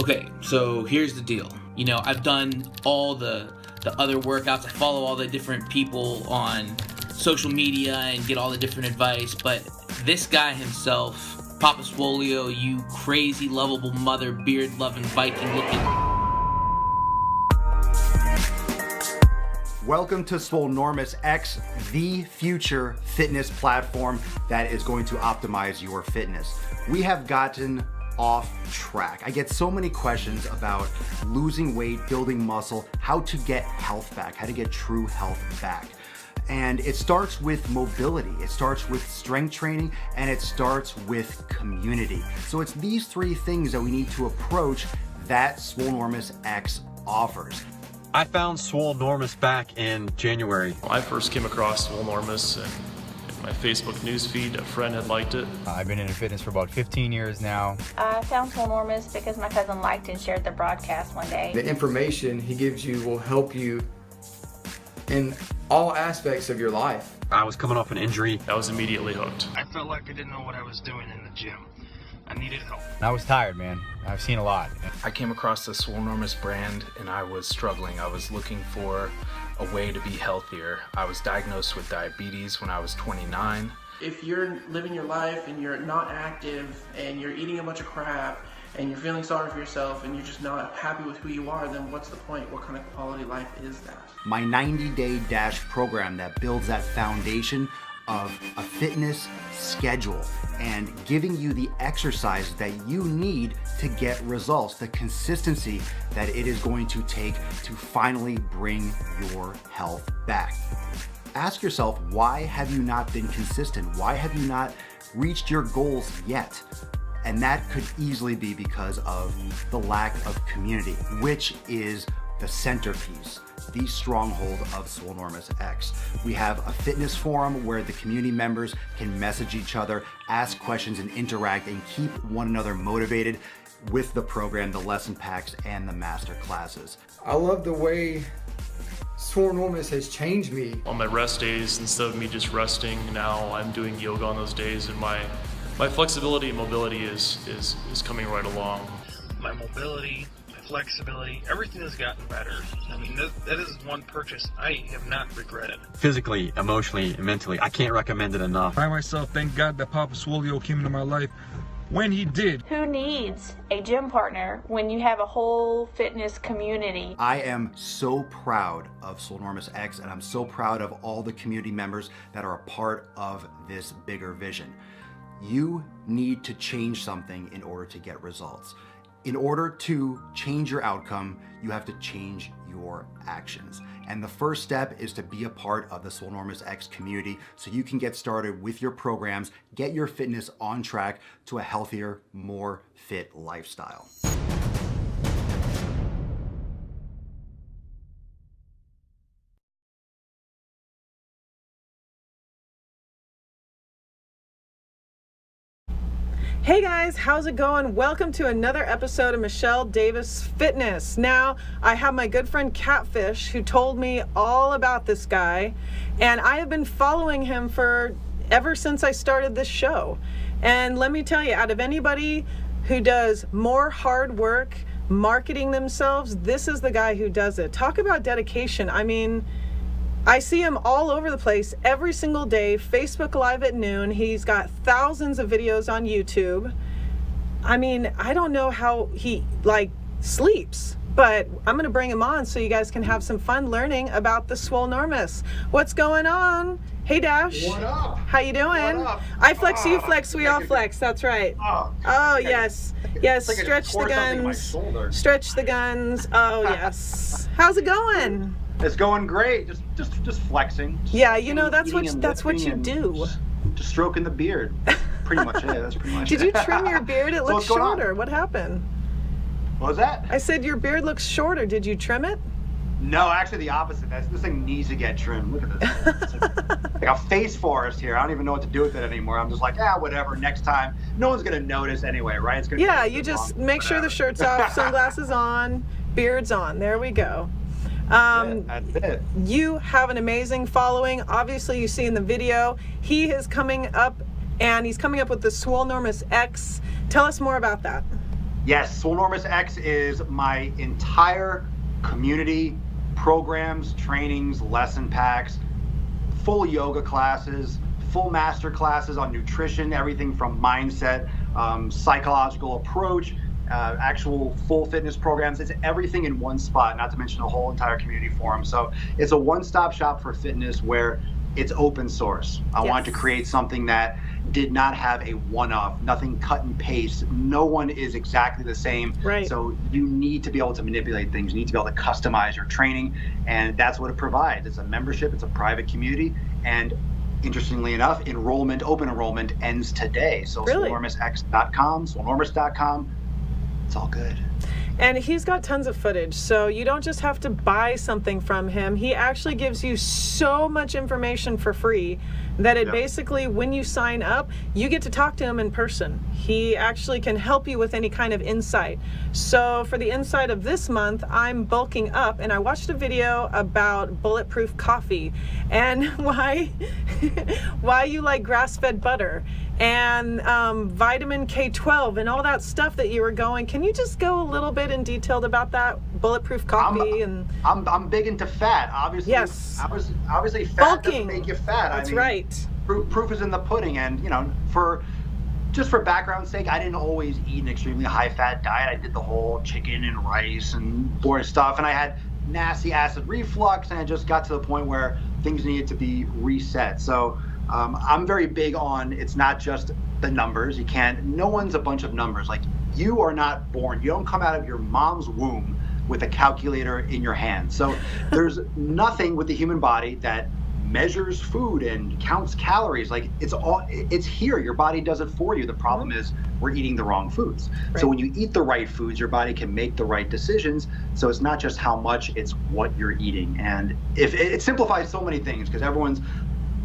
Okay, so here's the deal. You know, I've done all the other workouts. I follow all the different people on social media and get all the different advice, but this guy himself, Papa Swolio, you crazy, lovable mother, beard-loving, Viking-looking... Welcome to Swolenormous X, the future fitness platform that is going to optimize your fitness. We have gotten off track. I get so many questions about losing weight, building muscle, how to get health back, how to get true health back. And it starts with mobility, it starts with strength training, and it starts with community. So it's these three things that we need to approach that Swolenormous X offers. I found Swolenormous back in January. I first came across Swolenormous and in my Facebook newsfeed, a friend had liked it. I've been into fitness for about 15 years now. I found Swolenormous because my cousin liked and shared the broadcast one day. The information he gives you will help you in all aspects of your life. I was coming off an injury. I was immediately hooked. I felt like I didn't know what I was doing in the gym. I needed help. I was tired, man. I've seen a lot. I came across the Swolenormous brand and I was struggling. I was looking for a way to be healthier. I was diagnosed with diabetes when I was 29. If you're living your life and you're not active and you're eating a bunch of crap and you're feeling sorry for yourself and you're just not happy with who you are, then what's the point? What kind of quality life is that? My 90-day Dash program that builds that foundation of a fitness schedule and giving you the exercise that you need to get results, the consistency that it is going to take to finally bring your health back. Ask yourself, why have you not been consistent? Why have you not reached your goals yet? And that could easily be because of the lack of community, which is the centerpiece, the stronghold of Swolenormous X. We have a fitness forum where the community members can message each other, ask questions, and interact and keep one another motivated with the program, the lesson packs, and the master classes. I love the way Swolenormous has changed me. On my rest days, instead of me just resting, now I'm doing yoga on those days, and my flexibility and mobility is coming right along. My mobility, my flexibility, everything has gotten better. I mean, that is one purchase I have not regretted. Physically, emotionally, and mentally, I can't recommend it enough. I myself, thank God that Papa Swolio came into my life when he did. Who needs a gym partner when you have a whole fitness community? I am so proud of Swolenormous X, and I'm so proud of all the community members that are a part of this bigger vision. You need to change something in order to get results. In order to change your outcome, you have to change your actions. And the first step is to be a part of the Swolenormous X community so you can get started with your programs, get your fitness on track to a healthier, more fit lifestyle. Hey guys, how's it going? Welcome to another episode of Michelle Davis Fitness. Now, I have my good friend Catfish who told me all about this guy, and I have been following him for ever since I started this show. And let me tell you, out of anybody who does more hard work marketing themselves, this is the guy who does it. Talk about dedication. I mean, I see him all over the place every single day, Facebook Live at noon. He's got thousands of videos on YouTube. I mean, I don't know how he sleeps, but I'm gonna bring him on so you guys can have some fun learning about the Swolenormous. What's going on? Hey Dash. What up? How you doing? What up? I flex, you flex, we all flex, that's right. Oh yes, yes, like stretch the guns. Stretch the guns, oh yes. How's it going? It's going great. Just flexing. Yeah, you know, that's what you do. Just stroking the beard. Pretty much it. That's pretty much Did you trim your beard? It looks shorter. What happened? What was that? I said your beard looks shorter. Did you trim it? No, actually the opposite. This thing needs to get trimmed. Look at this. It's like a face forest here. I don't even know what to do with it anymore. I'm just like, whatever. Next time, no one's gonna notice anyway, right? It's gonna you just make sure the shirt's off, sunglasses on, beard's on. There we go. That's it. You have an amazing following. Obviously, you see in the video, he is coming up, and he's coming up with the Swolenormous X. Tell us more about that. Yes, Swolenormous X is my entire community, programs, trainings, lesson packs, full yoga classes, full master classes on nutrition, everything from mindset, psychological approach, actual full fitness programs. It's everything in one spot, not to mention a whole entire community forum. So it's a one-stop shop for fitness where it's open source. I wanted to create something that did not have a one-off, nothing cut and paste. No one is exactly the same. Right. So you need to be able to manipulate things. You need to be able to customize your training, and that's what it provides. It's a membership, it's a private community, and interestingly enough, open enrollment ends today. So swolenormousx.com, swolenormous.com, it's all good. And he's got tons of footage, so you don't just have to buy something from him. He actually gives you so much information for free that it basically, when you sign up, you get to talk to him in person. He actually can help you with any kind of insight. So for the insight of this month, I'm bulking up, and I watched a video about bulletproof coffee and why you like grass-fed butter and vitamin K12 and all that stuff that you were going. Can you just go a little bit in detail about that bulletproof coffee? I'm big into fat, obviously. Yes. Obviously, fat Bulking doesn't make you fat. That's right. Proof is in the pudding, and for background's sake, I didn't always eat an extremely high-fat diet. I did the whole chicken and rice and boring stuff, and I had nasty acid reflux, and I just got to the point where things needed to be reset. So I'm very big on, it's not just the numbers. No one's a bunch of numbers. Like, you are not born. You don't come out of your mom's womb with a calculator in your hand. So there's nothing with the human body that measures food and counts calories. Like, it's here. Your body does it for you. The problem is we're eating the wrong foods. Right. So when you eat the right foods, your body can make the right decisions. So it's not just how much, it's what you're eating. And if it simplifies so many things, because everyone's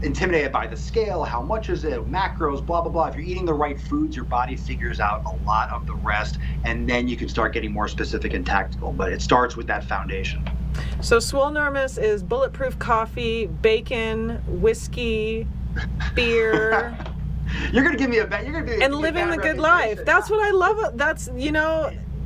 intimidated by the scale, how much is it, macros, blah, blah, blah. If you're eating the right foods, your body figures out a lot of the rest, and then you can start getting more specific and tactical. But it starts with that foundation. So Swolenormous is bulletproof coffee, bacon, whiskey, beer. You're gonna give me a bet. You're gonna be and living the good life. That's what I love. That's,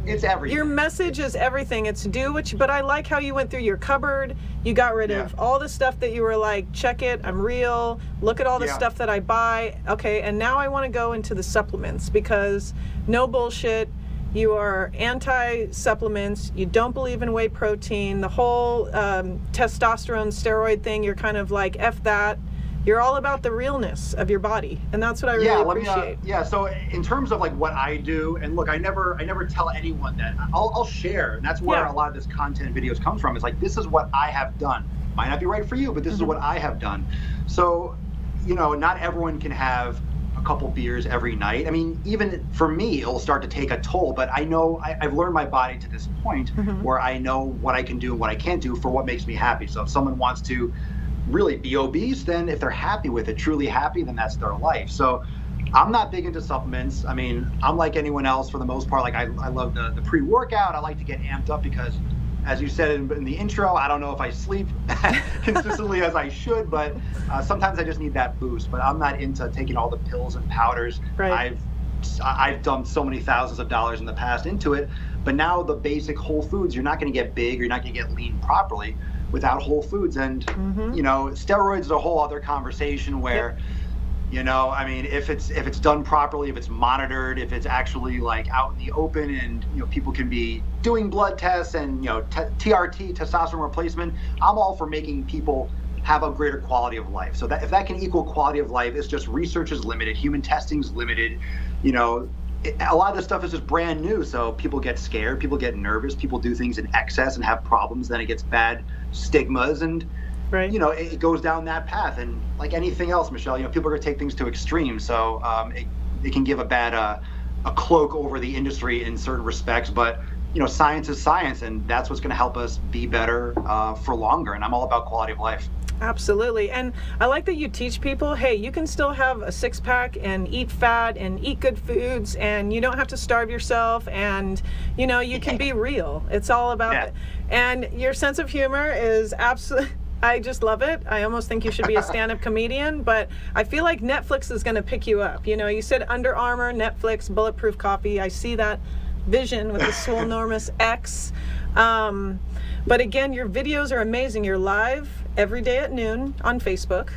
it's everything. Your message is everything. It's do what you, but I like how you went through your cupboard. You got rid of all the stuff that you were like, check it, I'm real. Look at all the stuff that I buy. Okay, and now I want to go into the supplements, because no bullshit. You are anti-supplements. You don't believe in whey protein. The whole testosterone steroid thing, you're kind of like, F that. You're all about the realness of your body, and that's what I really appreciate. So in terms of like what I do, and look, I never tell anyone that. I'll share, and that's where a lot of this content videos comes from. It's like, this is what I have done. Might not be right for you, but this is what I have done. So, not everyone can have a couple beers every night. I mean, even for me, it'll start to take a toll, but I know I've learned my body to this point where I know what I can do and what I can't do for what makes me happy. So if someone wants to really be obese, then if they're happy with it, truly happy, then that's their life. So I'm not big into supplements. I mean, I'm like anyone else for the most part. Like, I love the pre-workout. I like to get amped up because, as you said in the intro, I don't know if I sleep consistently as I should, but sometimes I just need that boost. But I'm not into taking all the pills and powders. Right. I've dumped so many thousands of dollars in the past into it, but now the basic whole foods, you're not going to get big, or you're not going to get lean properly without whole foods. And steroids is a whole other conversation where I mean, if it's done properly, if it's monitored, if it's actually like out in the open, and people can be doing blood tests and TRT, testosterone replacement, I'm all for making people have a greater quality of life. So that if that can equal quality of life, it's just research is limited, human testing is limited. A lot of this stuff is just brand new, so people get scared, people get nervous, people do things in excess and have problems, then it gets bad stigmas, and it goes down that path. And like anything else, Michelle, people are going to take things to extremes, so it can give a bad a cloak over the industry in certain respects, but science is science, and that's what's going to help us be better for longer. And I'm all about quality of life. Absolutely. And I like that you teach people, hey, you can still have a six-pack and eat fat and eat good foods, and you don't have to starve yourself, and you can be real. It's all about it. And your sense of humor is absolutely, I just love it. I almost think you should be a stand-up comedian, but I feel like Netflix is going to pick you up. You said Under Armour, Netflix, bulletproof coffee. I see that vision with the Swolenormous X. But again, your videos are amazing. You're live every day at noon on Facebook.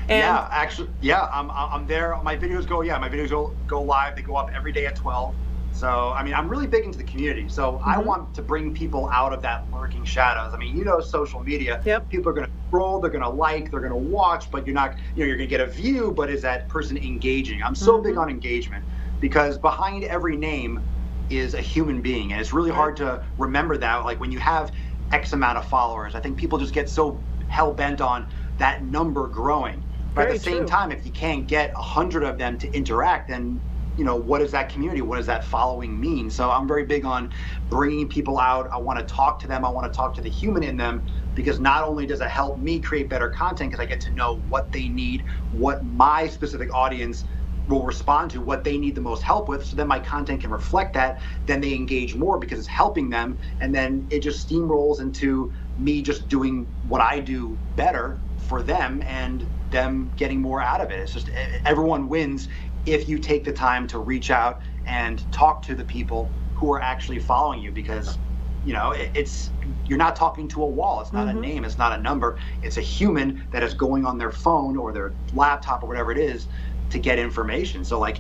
And yeah, actually, yeah, I'm there. My videos go live. They go up every day at 12. So, I mean, I'm really big into the community. So I want to bring people out of that lurking shadows. I mean, social media, people are going to scroll, they're going to like, they're going to watch, but you're not, you're going to get a view, but is that person engaging? I'm so big on engagement because behind every name is a human being. And it's really hard to remember that. Like when you have X amount of followers, I think people just get so hell bent on that number growing. But at the same time, if you can't get 100 of them to interact, then what is that community? What does that following mean? So I'm very big on bringing people out. I want to talk to them. I want to talk to the human in them, because not only does it help me create better content, because I get to know what they need, what my specific audience will respond to, what they need the most help with, so then my content can reflect that. Then they engage more because it's helping them, and then it just steamrolls into me just doing what I do better for them and them getting more out of it. It's just everyone wins if you take the time to reach out and talk to the people who are actually following you, because it's you're not talking to a wall. It's not a name, it's not a number, it's a human that is going on their phone or their laptop or whatever it is to get information. So like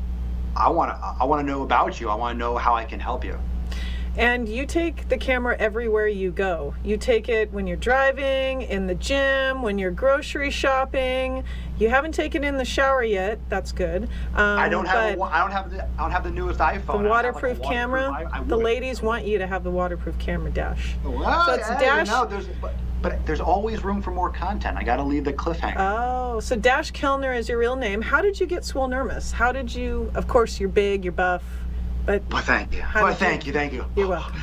I want to know about you. I want to know how I can help you. And you take the camera everywhere you go. You take it when you're driving, in the gym, when you're grocery shopping. You haven't taken it in the shower yet. That's good. I don't have the newest iPhone. The waterproof camera. The ladies want you to have the waterproof camera, Dash. Well, so it's Dash. But there's always room for more content. I got to leave the cliffhanger. Oh, so Dash Kellner is your real name. How did you get Swolenormous? How did you? Of course, you're big, you're buff. But thank you. Thank you. You're welcome.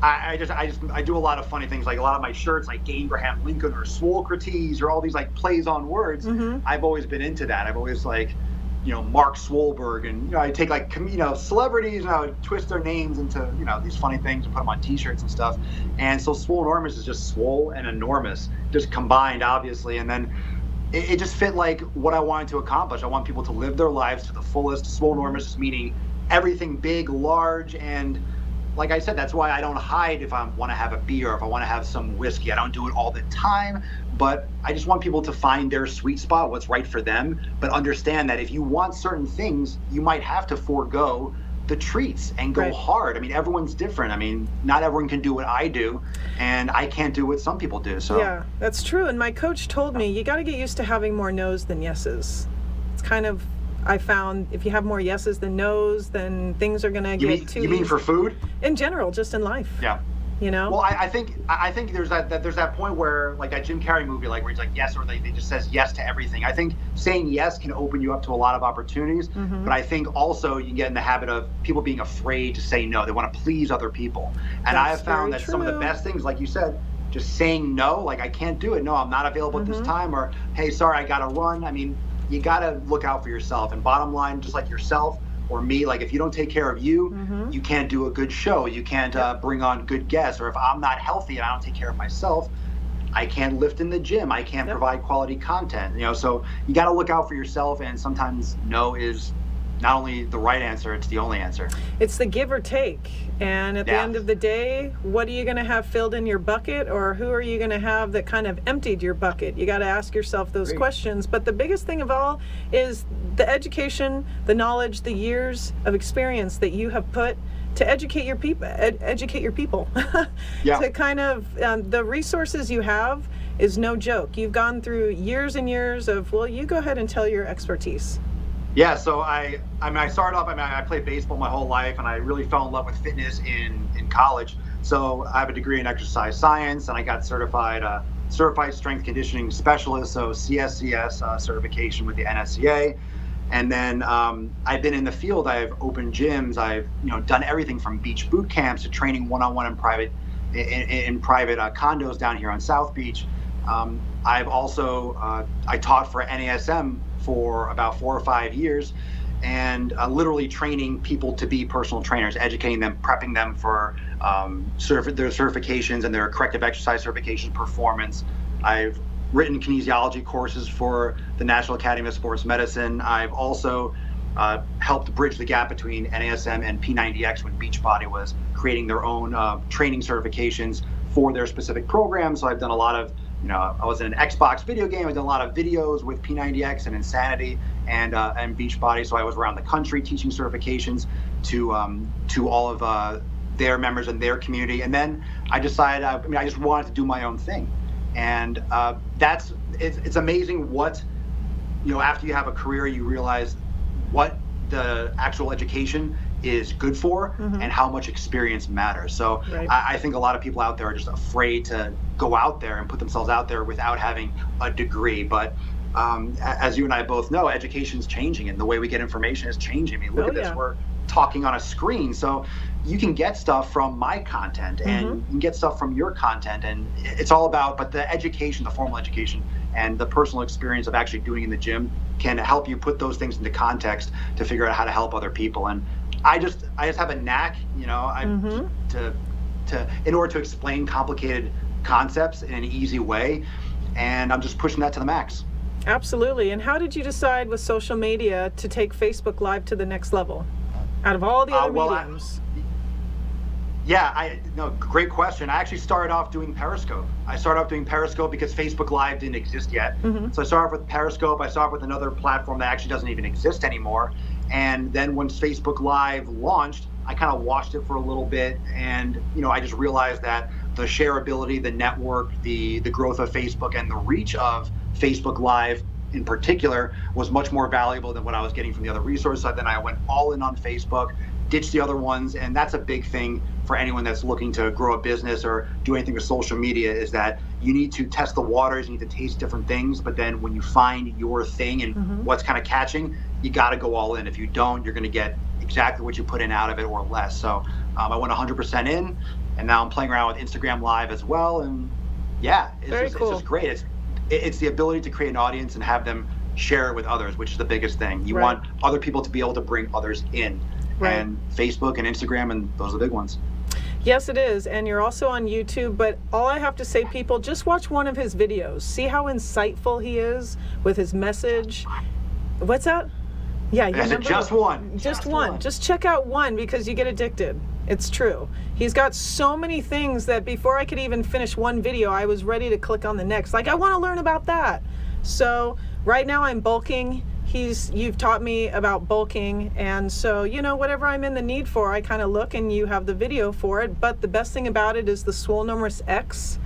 I do a lot of funny things, like a lot of my shirts, like Abraham Lincoln or Swolcrates or all these like plays on words. I've always been into that. I've always like, Mark Swolberg, and I take like celebrities and I would twist their names into these funny things and put them on T-shirts and stuff. And so Swolenormous is just swole and enormous, just combined, obviously, and then. It just fit like what I wanted to accomplish. I want people to live their lives to the fullest. Swolenormous meaning everything big, large, and like I said, that's why I don't hide if I want to have a beer, if I want to have some whiskey. I don't do it all the time, but I just want people to find their sweet spot, what's right for them, but understand that if you want certain things, you might have to forego the treats and go hard. I mean, everyone's different. I mean, not everyone can do what I do, and I can't do what some people do. So yeah, that's true. And my coach told me you got to get used to having more no's than yeses. It's kind of, I found if you have more yeses than no's, then things are gonna get too. You mean for food? In general, just in life. Yeah. Well, I think there's that point where, like that Jim Carrey movie, like where he's like yes, or they just says yes to everything. I think saying yes can open you up to a lot of opportunities, but I think also you can get in the habit of people being afraid to say no. They want to please other people, and I have found that some of the best things, like you said, just saying no, like I can't do it. No, I'm not available at this time, or hey, sorry, I gotta run. I mean, you gotta look out for yourself. And bottom line, just like yourself. Or me, like if you don't take care of you, you can't do a good show. You can't bring on good guests. Or if I'm not healthy and I don't take care of myself, I can't lift in the gym. I can't provide quality content. So you got to look out for yourself. And sometimes no is not only the right answer, it's the only answer. It's the give or take. And at the end of the day, what are you going to have filled in your bucket, or who are you going to have that kind of emptied your bucket? You got to ask yourself those questions. But the biggest thing of all is the education, the knowledge, the years of experience that you have put to educate your people. To kind of the resources you have is no joke. You've gone through years and years of. Well, you go ahead and tell your expertise. Yeah, so I started off, I played baseball my whole life, and I really fell in love with fitness in college. So I have a degree in exercise science, and I got certified strength conditioning specialist, so CSCS certification with the NSCA. And then I've been in the field. I've opened gyms. I've done everything from beach boot camps to training one-on-one in private condos down here on South Beach. I've also I taught for NASM for about 4 or 5 years, and literally training people to be personal trainers, educating them, prepping them for their certifications and their corrective exercise certification performance. I've written kinesiology courses for the National Academy of Sports Medicine. I've also helped bridge the gap between NASM and P90X when Beachbody was creating their own training certifications for their specific program. So I've done a lot of, I was in an Xbox video game. I've done a lot of videos with P90X and Insanity and Beachbody. So I was around the country teaching certifications to all of their members in their community. And then I decided, I just wanted to do my own thing. And it's amazing what, after you have a career, you realize what the actual education is good for and how much experience matters. So I think a lot of people out there are just afraid to go out there and put themselves out there without having a degree. But as you and I both know, education is changing and the way we get information is changing. I mean, look at this, we're talking on a screen. So you can get stuff from my content and you can get stuff from your content, and it's all about, but the education, the formal education and the personal experience of actually doing in the gym can help you put those things into context to figure out how to help other people. And I just have a knack, to in order to explain complicated concepts in an easy way, and I'm just pushing that to the max. Absolutely. And how did you decide with social media to take Facebook Live to the next level out of all the other mediums? Great question. I actually started off doing Periscope. I started off doing Periscope because Facebook Live didn't exist yet. So I started off with Periscope. I started off with another platform that actually doesn't even exist anymore. And then when Facebook Live launched, I kind of watched it for a little bit, and I just realized that the shareability, the network, the growth of Facebook, and the reach of Facebook Live in particular was much more valuable than what I was getting from the other resources. So then I went all in on Facebook, ditched the other ones, and that's a big thing for anyone that's looking to grow a business or do anything with social media, is that you need to test the waters, you need to taste different things, but then when you find your thing and what's kind of catching, you got to go all in. If you don't, you're going to get exactly what you put in out of it or less. So I went 100% in, and now I'm playing around with Instagram Live as well, and it's just great. It's the ability to create an audience and have them share it with others, which is the biggest thing. You want other people to be able to bring others in. And Facebook and Instagram, and those are the big ones. Yes, it is. And you're also on YouTube, but all I have to say, people, just watch one of his videos. See how insightful he is with his message. What's that? Yeah, you remember? Just one. Just one. Just check out one, because you get addicted. It's true. He's got so many things that before I could even finish one video, I was ready to click on the next. Like, I want to learn about that. So right now I'm bulking. You've taught me about bulking, and so whatever I'm in the need for, I kind of look, and you have the video for it. But the best thing about it is the Swolenormous X.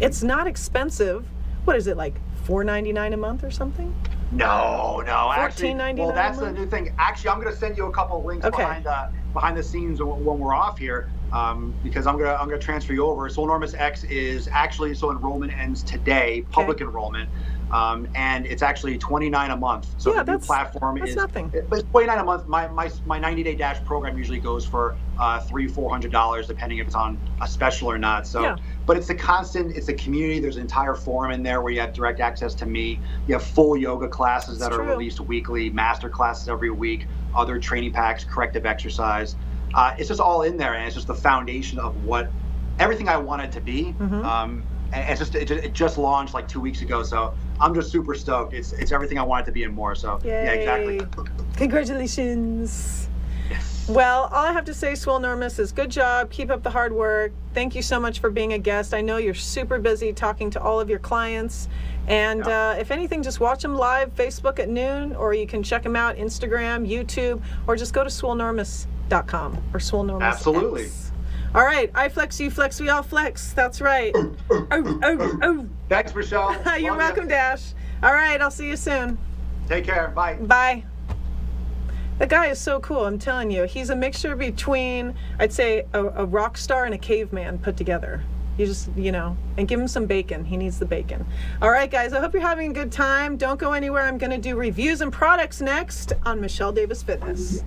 It's not expensive. What is it, like $4.99 a month or something? No. $14.99. Well, that's the new thing. Actually, I'm going to send you a couple of links behind the scenes when we're off here, because I'm gonna transfer you over. Swolenormous X is actually, enrollment ends today, public enrollment. And it's actually $29 a month. So the new platform is nothing. It's $29 a month. My 90-day dash program usually goes for $300-400, depending if it's on a special or not. So, but it's it's a community. There's an entire forum in there where you have direct access to me. You have full yoga classes that are released weekly, master classes every week, other training packs, corrective exercise. It's just all in there, and it's just the foundation of everything I want it to be. And it just launched like 2 weeks ago, so I'm just super stoked. It's everything I want it to be and more. So yeah, exactly. Congratulations. Yes. Well, all I have to say, Swolenormous, is good job. Keep up the hard work. Thank you so much for being a guest. I know you're super busy talking to all of your clients. And if anything, just watch them live, Facebook at noon, or you can check them out, Instagram, YouTube, or just go to swolenormous.com or Swolenormous. Absolutely. X. All right, I flex, you flex, we all flex. That's right. Thanks, Michelle. You're welcome, Dash. All right, I'll see you soon. Take care. Bye. Bye. The guy is so cool, I'm telling you. He's a mixture between, I'd say, a rock star and a caveman put together. You just, and give him some bacon. He needs the bacon. All right, guys, I hope you're having a good time. Don't go anywhere. I'm going to do reviews and products next on Michelle Davis Fitness.